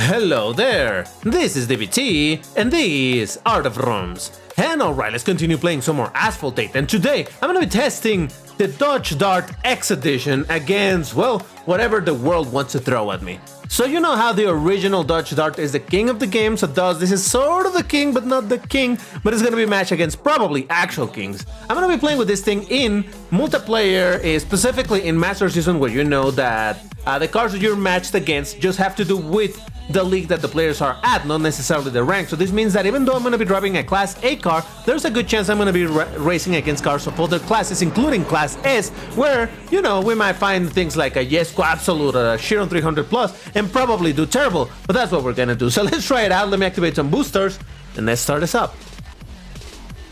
Hello there, this is DBT, and this is Art of Rooms. And alright, let's continue playing some more Asphalt 8, and today I'm gonna be testing the Dodge Dart X Edition against, well, whatever the world wants to throw at me. So you know how the original Dodge Dart is the king of the game, so thus this is sort of the king, but not the king, but it's gonna be a match against probably actual kings. I'm gonna be playing with this thing in multiplayer, specifically in Master Season, where you know that the cars that you're matched against just have to do with the league that the players are at, not necessarily the rank. So this means that even though I'm going to be driving a Class A car, there's a good chance I'm going to be racing against cars of other classes, including Class S, where, you know, we might find things like a Yesco Absolute or a Chiron 300 Plus and probably do terrible, but that's what we're going to do. So let's try it out. Let me activate some boosters and let's start this up.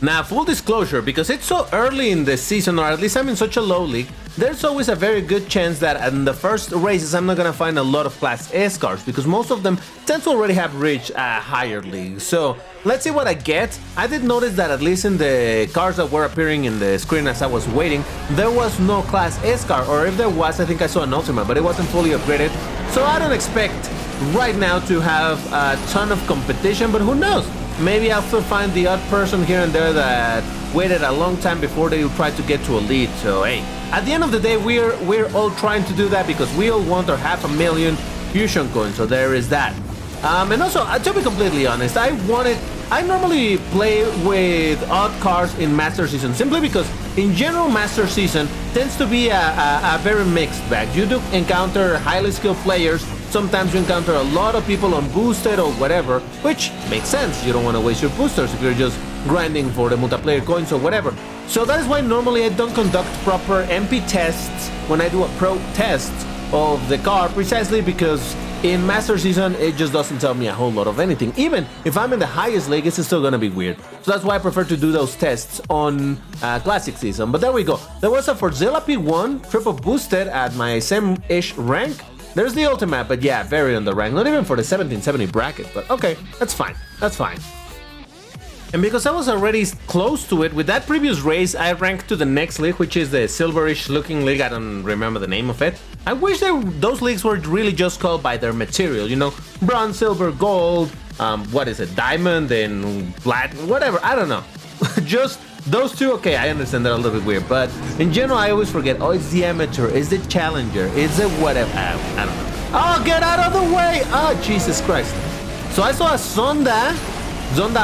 Now, full disclosure, because it's so early in the season, or at least I'm in such a low league, there's always a very good chance that in the first races I'm not gonna find a lot of Class S cars, because most of them tend to already have reached a higher league. So let's see what I get. I did notice that at least in the cars that were appearing in the screen as I was waiting, there was no Class S car, or if there was, I think I saw an Ultima, but it wasn't fully upgraded. So I don't expect right now to have a ton of competition, but who knows? Maybe I'll still find the odd person here and there that waited a long time before they try to get to a lead. So hey, at the end of the day, we're all trying to do that because we all want our 500,000 fusion coins. So there is that. And also, to be completely honest, I normally play with odd cars in Master Season simply because in general Master Season tends to be a very mixed bag. You do encounter highly skilled players. Sometimes you encounter a lot of people on boosted or whatever, which makes sense. You don't want to waste your boosters if you're just grinding for the multiplayer coins or whatever. So that is why normally I don't conduct proper MP tests when I do a pro test of the car, precisely because in Master Season it just doesn't tell me a whole lot of anything. Even if I'm in the highest league, it's still gonna be weird. So that's why I prefer to do those tests on Classic Season. But there we go. There was a Forzilla P1 triple boosted at my same-ish rank. There's the Ultimate, but yeah, very on the rank. Not even for the 1770 bracket, but okay, that's fine. That's fine. And because I was already close to it, with that previous race, I ranked to the next league, which is the silverish looking league. I don't remember the name of it. I wish those leagues were really just called by their material, you know, bronze, silver, gold, what is it, diamond, and platinum, whatever, I don't know. Just those two, okay, I understand they're a little bit weird, but in general, I always forget, oh, it's the amateur, it's the challenger, it's the whatever, I don't know. Oh, get out of the way! Oh, Jesus Christ. So I saw a Zonda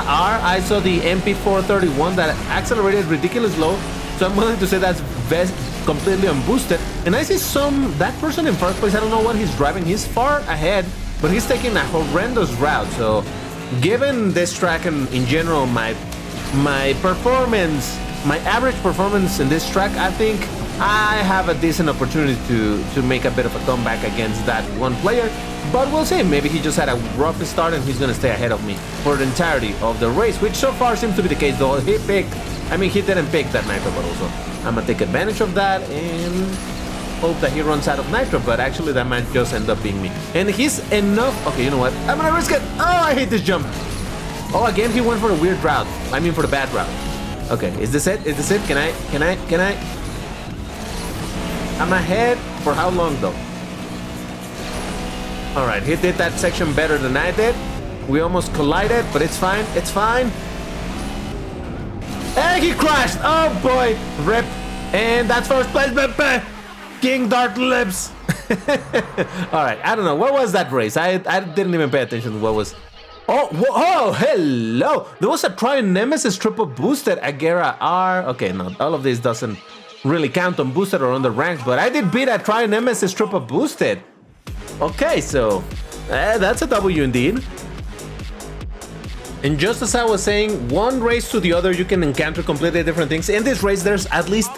R, I saw the MP431 that accelerated ridiculous low, so I'm willing to say that's completely unboosted. And I see that person in first place, I don't know what he's driving, he's far ahead, but he's taking a horrendous route. So given this track and in general my performance, my average performance in this track, I think I have a decent opportunity to make a bit of a comeback against that one player. But we'll see, maybe he just had a rough start and he's gonna stay ahead of me for the entirety of the race, which so far seems to be the case though. He didn't pick that nitro bottle, so I'm gonna take advantage of that and hope that he runs out of nitro, but actually that might just end up being me. And he's enough, okay, you know what, I'm gonna risk it. Oh, I hate this jump. Oh, again, he went for the weird route. I mean, for the bad route. Okay, is this it? Is this it? Can I? I'm ahead for how long, though? All right, he did that section better than I did. We almost collided, but it's fine. It's fine. And he crashed. Oh, boy. Rip. And that's first place, baby. King Dart lives. All right, I don't know. What was that race? I didn't even pay attention to what was... Oh, hello! There was a Trion Nemesis triple boosted Agera R. Okay, no, all of this doesn't really count on boosted or on the ranks, but I did beat a Trion Nemesis triple boosted. Okay, so that's a W indeed. And just as I was saying, one race to the other, you can encounter completely different things. In this race, there's at least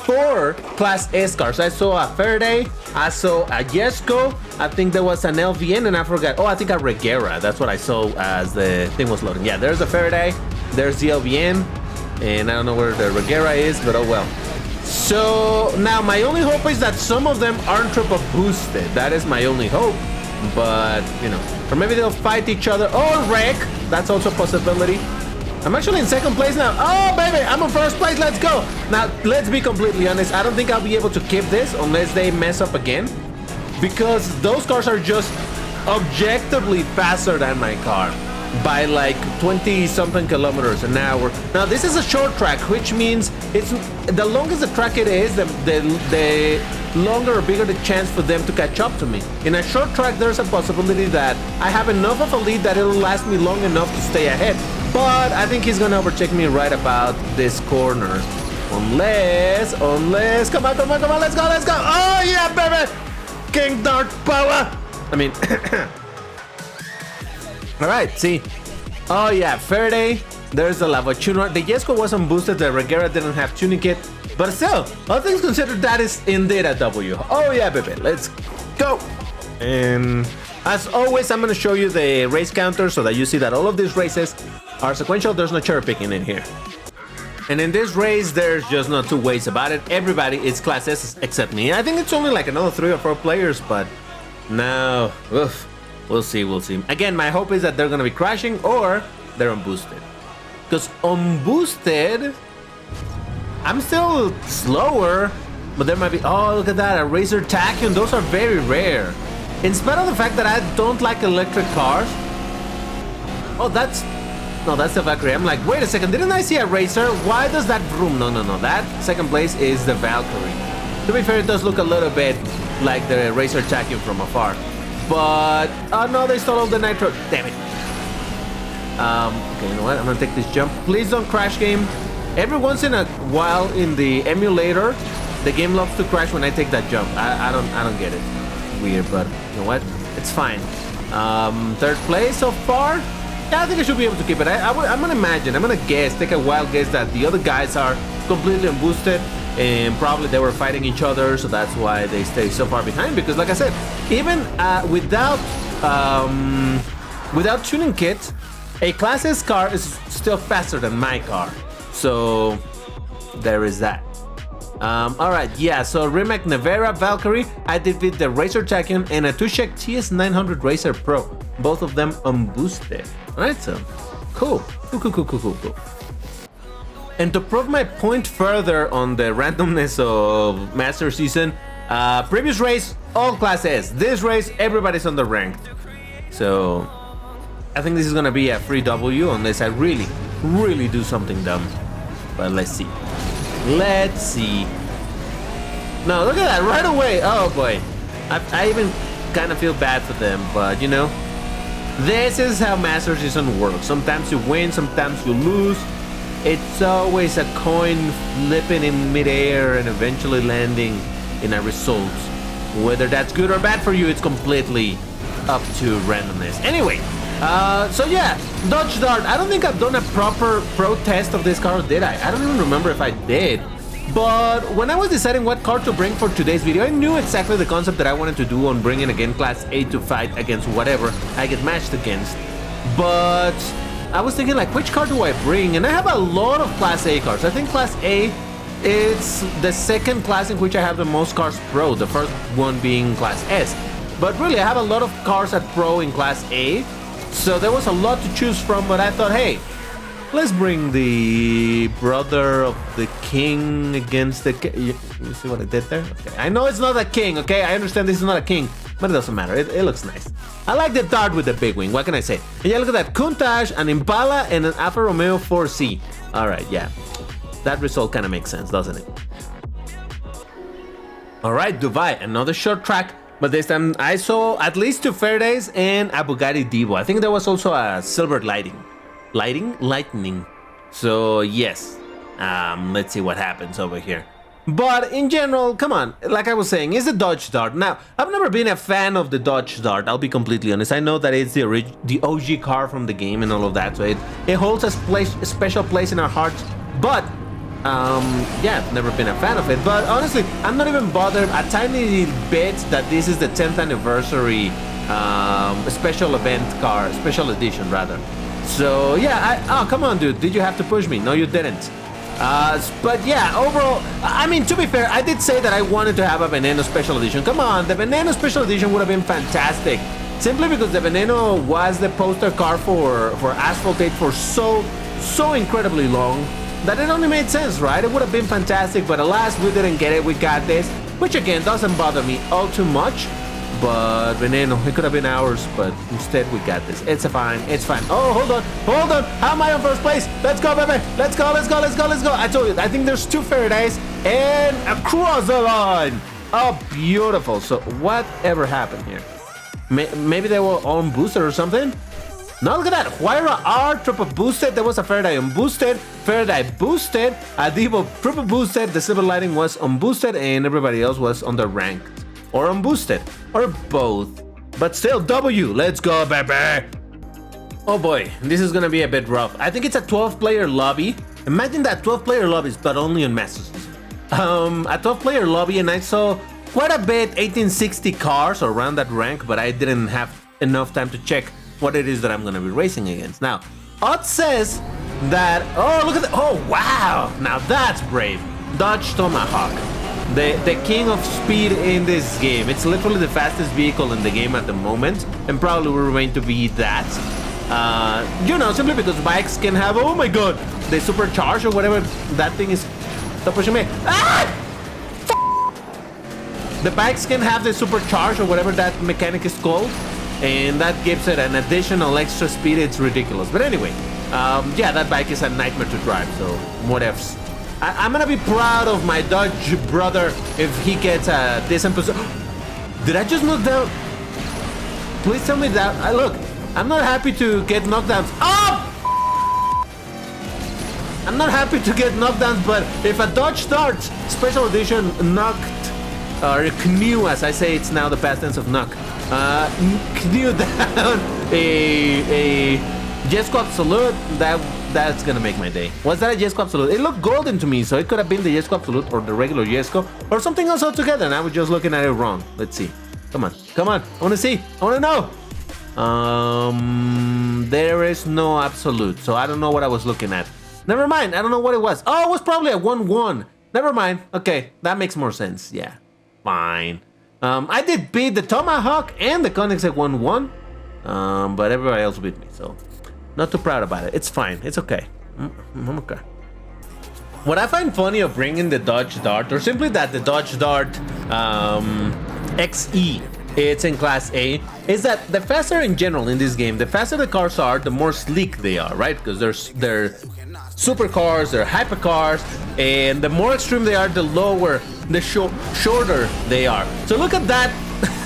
4 Class S cars. I saw a Faraday, I saw a Yesco, I think there was an LVN, and I forgot. Oh, I think a Regera. That's what I saw as the thing was loading. Yeah, there's a Faraday, there's the LVN, and I don't know where the Regera is, but oh well. So now my only hope is that some of them aren't triple boosted. That is my only hope. But, you know, or maybe they'll fight each other or wreck. That's also a possibility. I'm actually in second place now. Oh, baby, I'm in first place. Let's go. Now, let's be completely honest. I don't think I'll be able to keep this unless they mess up again. Because those cars are just objectively faster than my car by like 20 something kilometers an hour. Now this is a short track, which means it's the longest the track it is, the longer or bigger the chance for them to catch up to me. In a short track, there's a possibility that I have enough of a lead that it'll last me long enough to stay ahead. But I think he's gonna overtake me right about this corner. Unless, come on, let's go. Oh yeah, baby! King Dart power! I mean, all right, see. Oh yeah, Faraday, there's the Lava Tuner. The Jesco wasn't boosted, the Regera didn't have tuning kit. But still, all things considered, that is indeed a W. Oh yeah, baby, let's go. And as always, I'm gonna show you the race counter so that you see that all of these races are sequential. There's no cherry picking in here. And in this race, there's just no two ways about it. Everybody is Class S except me. I think it's only like another 3 or 4 players, but no. Oof. We'll see. Again, my hope is that they're gonna be crashing or they're unboosted. Because unboosted, I'm still slower, but there might be, oh, look at that, a Racer Tachyon. Those are very rare. In spite of the fact that I don't like electric cars. Oh, that's the Valkyrie. I'm like, wait a second, didn't I see a Racer? Why does that vroom? No. That second place is the Valkyrie. To be fair, it does look a little bit like the Racer Tachyon from afar. But, oh no, they stole all the nitro. Damn it. Okay, you know what? I'm gonna take this jump. Please don't crash, game. Every once in a while in the emulator, the game loves to crash when I take that jump. I don't get it. Weird, but you know what? It's fine. Third place so far. Yeah, I think I should be able to keep it. I'm gonna guess, take a wild guess that the other guys are completely unboosted and probably they were fighting each other, so that's why they stay so far behind. Because like I said, even without tuning kit, a Class S car is still faster than my car. So there is that. All right, yeah, so Rimac Nevera Valkyrie, I did with the Racer Tachyon and a Tushek TS900 Racer Pro, both of them unboosted. All right, so cool. And to prove my point further on the randomness of Master Season, previous race, all Class S. This race, everybody's on the ranked. So I think this is gonna be a free W unless I really do something dumb. But let's see. No, look at that, right away. Oh boy. I even kind of feel bad for them, but you know, this is how Master Season works. Sometimes you win, sometimes you lose. It's always a coin flipping in midair and eventually landing in a result. Whether that's good or bad for you, it's completely up to randomness. Anyway, so yeah, Dodge Dart. I don't think I've done a proper pro test of this car, did I? I don't even remember if I did. But when I was deciding what car to bring for today's video, I knew exactly the concept that I wanted to do on bringing again Class A to fight against whatever I get matched against. But I was thinking like, which car do I bring? And I have a lot of Class A cars. I think Class A is the second class in which I have the most cars pro, the first one being Class S. But really, I have a lot of cars at pro in Class A, so there was a lot to choose from, but I thought, hey, let's bring the brother of the king against the king. You see what I did there? Okay. I know it's not a king, okay? I understand this is not a king, but it doesn't matter. It looks nice. I like the Dart with the big wing. What can I say? And yeah, look at that. Countach, an Impala, and an Alfa Romeo 4C. All right, yeah. That result kind of makes sense, doesn't it? All right, Dubai, another short track. But this time I saw at least 2 Faradays and a Bugatti Divo. I think there was also a Silver Lightning. So yes, let's see what happens over here. But in general, come on, like I was saying, it's the Dodge Dart. Now, I've never been a fan of the Dodge Dart, I'll be completely honest. I know that it's the OG car from the game and all of that, so it holds a special place in our hearts. But yeah, I've never been a fan of it. But honestly, I'm not even bothered a tiny bit that this is the 10th anniversary special edition rather. So yeah, oh come on dude, did you have to push me? No, you didn't. But yeah, overall, I mean, to be fair, I did say that I wanted to have a Veneno Special Edition. Come on, the Veneno Special Edition would have been fantastic. Simply because the Veneno was the poster car for Asphalt 8 for so incredibly long that it only made sense, right? It would have been fantastic, but alas, we didn't get it. We got this, which again, doesn't bother me all too much. But Veneno, it could have been ours, but instead we got this. It's fine, it's fine. Oh, hold on. How am I on first place? Let's go, baby. Let's go. I told you, I think there's 2 Faradays and across the line. Oh, beautiful. So whatever happened here? Maybe they were on boosted or something? No, look at that. Huayra R triple boosted. There was a Faraday unboosted. Faraday boosted. Adibo triple boosted. The Silver Lighting was unboosted, and everybody else was on the ranked or unboosted or both. But still, W. Let's go, baby. Oh boy, this is gonna be a bit rough. I think it's a 12-player lobby. Imagine that 12-player lobbies, but only on Masters. A 12-player lobby, and I saw quite a bit 1860 cars around that rank, but I didn't have enough time to check what it is that I'm gonna be racing against. Now, odds says that, oh, look at that, oh, wow, now that's brave. Dodge Tomahawk, the king of speed in this game. It's literally the fastest vehicle in the game at the moment, and probably will remain to be that. You know, simply because bikes can have, oh my god, the supercharge or whatever that thing is. Stop pushing me. Ah! The bikes can have the supercharge or whatever that mechanic is called, and that gives it an additional extra speed. It's ridiculous. But anyway, yeah, that bike is a nightmare to drive, so what ifs. I'm gonna be proud of my Dodge brother if he gets a decent position. Did I just knock down? Please tell me that. Look, I'm not happy to get knockdowns. Oh! I'm not happy to get knockdowns, but if a Dodge Dart Special Edition knocked, or knew, as I say, it's now the past tense of knock, knew down a Jesco Absolute, that's gonna make my day. Was that a Jesco Absolute? It looked golden to me, so it could have been the Jesco Absolute or the regular Jesco or something else altogether, and I was just looking at it wrong. Let's see. Come on. I wanna see. I wanna know. There is no Absolute, so I don't know what I was looking at. Never mind, I don't know what it was. Oh, it was probably a 1-1. Never mind. Okay, that makes more sense. Yeah, fine. I did beat the Tomahawk and the Koenigsegg 1-1, but everybody else beat me, so not too proud about it. It's fine. It's okay. I'm okay. What I find funny of bringing the Dodge Dart, or simply that the Dodge Dart XE, it's in Class A, is that the faster in general in this game, the faster the cars are, the more sleek they are, right? Because they're supercars, they're hypercars, and the more extreme they are, the lower, the shorter they are. So look at that,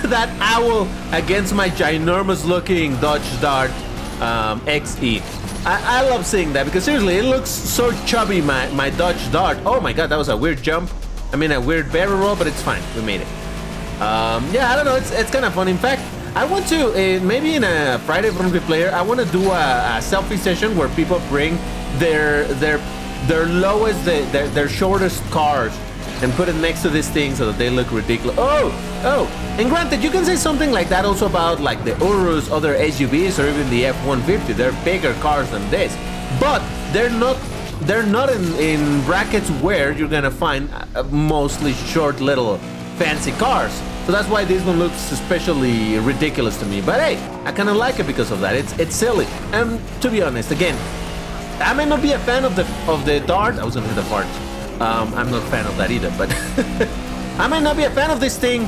that owl against my ginormous looking Dodge Dart XE. I love seeing that because seriously, it looks so chubby, my Dodge Dart. Oh my god, that was a weird jump. I mean, a weird barrel roll, but it's fine. We made it. Yeah, I don't know. It's kind of fun. In fact, I want to maybe in a Friday for Hungry Player, I want to do a selfie session where people bring their lowest, their shortest cars and put it next to this thing so that they look ridiculous. Oh, and granted, you can say something like that also about like the Urus, other SUVs, or even the F-150. They're bigger cars than this, but they're not in brackets where you're gonna find mostly short little fancy cars. So that's why this one looks especially ridiculous to me. But hey, I kind of like it because of that. It's silly. And to be honest, again, I may not be a fan of the Dart. I was gonna hit the fart. I'm not a fan of that either, but I might not be a fan of this thing,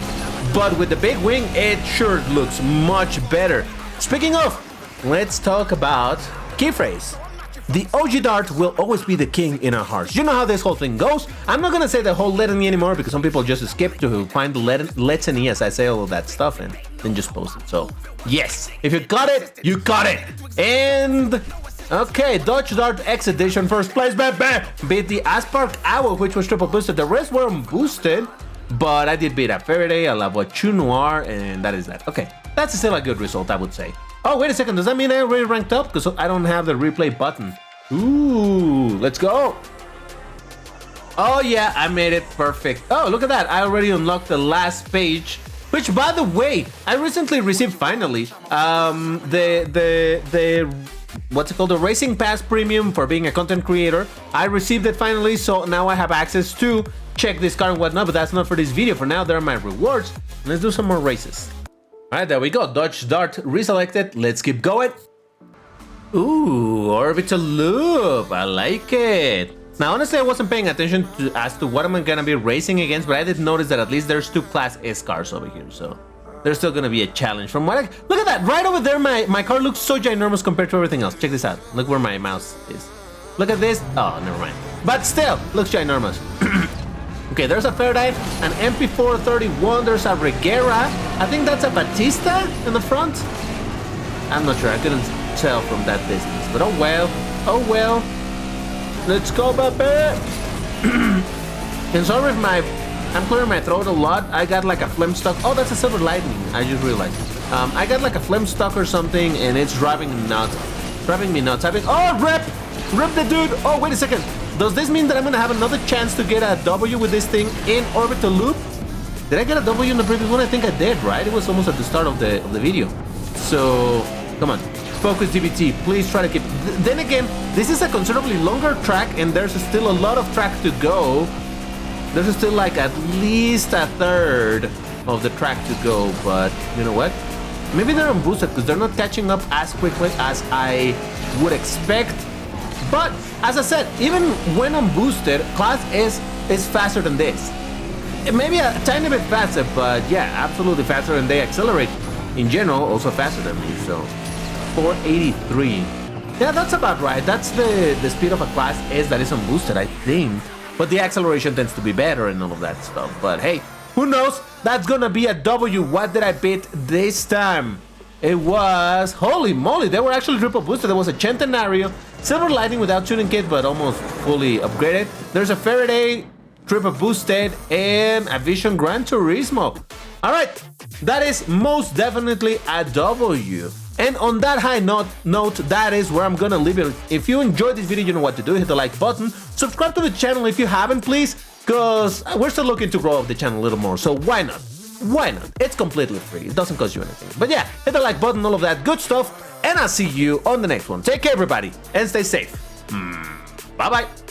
but with the big wing, it sure looks much better. Speaking of, let's talk about key phrase. The OG Dart will always be the king in our hearts. You know how this whole thing goes. I'm not gonna say the whole litany anymore because some people just skip to find the litany as I say all of that stuff and then just post it. So yes, if you got it, you got it. And okay, Dodge Dart X Edition, first place, baby! Beat the Asphalt Owl, which was triple boosted. The rest were unboosted, but I did beat a Faraday, a La Voiture Noir, and that is that. Okay, that's still a good result, I would say. Oh, wait a second, does that mean I already ranked up? Because I don't have the replay button. Ooh, let's go. Oh yeah, I made it perfect. Oh, look at that, I already unlocked the last page. Which, by the way, I recently received finally the what's it called, the Racing Pass Premium for being a content creator. I received it finally, so now I have access to check this car and whatnot, but that's not for this video. For now, there are my rewards. Let's do some more races. All right, there we go. Dodge Dart reselected. Let's keep going. Ooh, orbital loop. I like it. Now, honestly, I wasn't paying attention as to what I'm gonna be racing against, but I did notice that at least there's two Class S cars over here, so there's still gonna be a challenge. From what look at that, right over there, my car looks so ginormous compared to everything else. Check this out. Look where my mouse is. Look at this. Oh, never mind. But still, looks ginormous. Okay, there's a Faraday, an MP431, there's a Regera. I think that's a Batista in the front. I'm not sure, I couldn't tell from that distance. But oh well, oh well. Let's go, baby. And sorry if I'm clearing my throat a lot. I got like a phlegm stuck. Oh, that's a Silver Lightning, I just realized. I got like a phlegm stuck or something, and it's driving me nuts. Oh, rip the dude. Oh, wait a second. Does this mean that I'm gonna have another chance to get a W with this thing in orbital loop? Did I get a W in the previous one? I think I did, right? It was almost at the start of the video. So, come on. Focus, DBT. Please try to keep... Then again, this is a considerably longer track, and there's still a lot of track to go. There's still like at least a third of the track to go, but you know what? Maybe they're unboosted because they're not catching up as quickly as I would expect. But as I said, even when unboosted, Class S is faster than this. Maybe a tiny bit faster, but yeah, absolutely faster, and they accelerate in general also faster than me. So 483. Yeah, that's about right. That's the speed of a Class S that is unboosted, I think. But the acceleration tends to be better and all of that stuff. But hey, who knows? That's gonna be a W. What did I beat this time? It was... Holy moly, they were actually triple boosted. There was a Centenario, Silver Lightning without tuning kit, but almost fully upgraded. There's a Faraday, triple boosted, and a Vision Gran Turismo. Alright, that is most definitely a W. And on that high note, that is where I'm gonna leave it. If you enjoyed this video, you know what to do. Hit the like button. Subscribe to the channel if you haven't, please, because we're still looking to grow up the channel a little more, so why not? Why not? It's completely free. It doesn't cost you anything. But yeah, hit the like button, all of that good stuff, and I'll see you on the next one. Take care, everybody, and stay safe. Bye-bye.